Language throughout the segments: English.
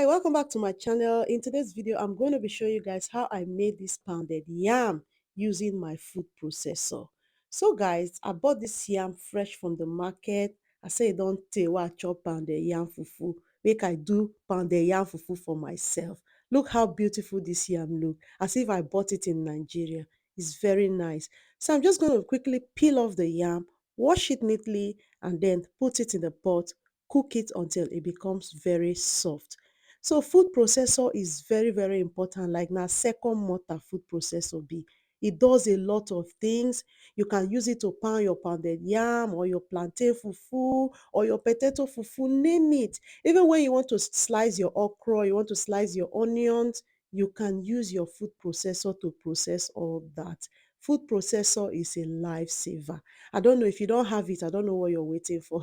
Hi, welcome back to my channel. In today's video, I'm going to be showing you guys how I made this pounded yam using my food processor. So guys, I bought this yam fresh from the market. I say don't tell what I chop pounded yam fufu. Make I do pounded yam fufu for myself. Look how beautiful this yam look, as if I bought it in Nigeria. It's very nice. So I'm just going to quickly peel off the yam, wash it neatly, and then put it in the pot, cook it until it becomes very soft. So food processor is very important, like na second mortar food processor be. It does a lot of things. You can use it to pound your pounded yam or your plantain fufu or your potato fufu, name it. Even when you want to slice your okra, you want to slice your onions, you can use your food processor to process all that. Food processor is a lifesaver. I don't know if you don't have it, I don't know what you're waiting for.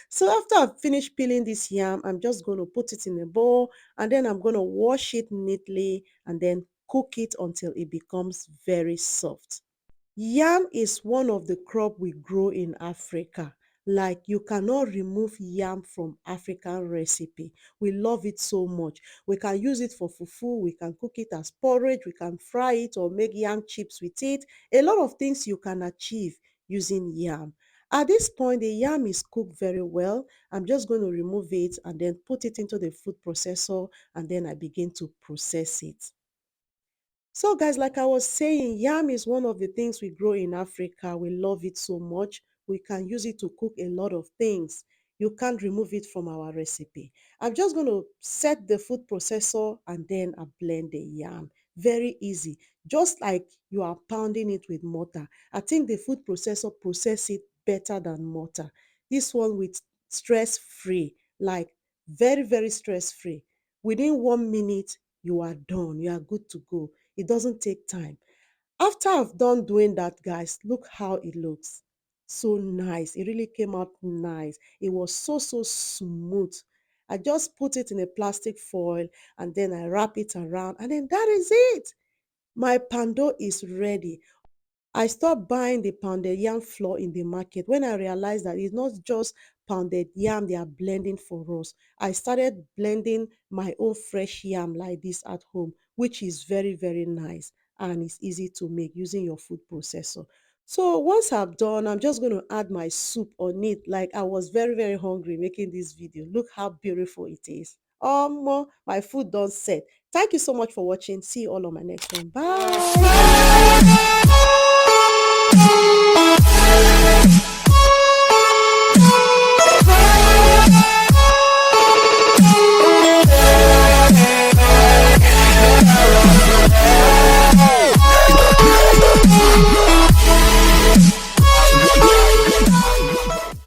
So after I've finished peeling this yam, I'm just going to put it in a bowl and then I'm going to wash it neatly and then cook it until it becomes very soft. Yam is one of the crop we grow in Africa. Like you cannot remove yam from African recipe. We love it so much. We can use it for fufu, we can cook it as porridge, we can fry it or make yam chips with it. A lot of things you can achieve using yam. At this point, the yam is cooked very well. I'm just going to remove it and then put it into the food processor and then I begin to process it. So guys, like I was saying, yam is one of the things we grow in Africa. We love it so much. We can use it to cook a lot of things. You can't remove it from our recipe. I'm just going to set the food processor and then I blend the yam. Very easy. Just like you are pounding it with mortar. I think the food processor process it better than mortar. This one with stress-free, like very stress-free. Within 1 minute, you are done. You are good to go. It doesn't take time. After I've done doing that, guys, look how it looks. So nice. It really came out nice. It was so smooth. I just put it in a plastic foil and then I wrap it around and then that is it. My pando is ready. I stopped buying the pounded yam flour in the market when I realized that it's not just pounded yam they are blending for us. I started blending my own fresh yam like this at home, which is very nice and it's easy to make using your food processor. So once I'm done, I'm just going to add my soup on it. Like I was very hungry making this video. Look how beautiful it is. My food done set. Thank you so much for watching. See you all on my next one. Bye.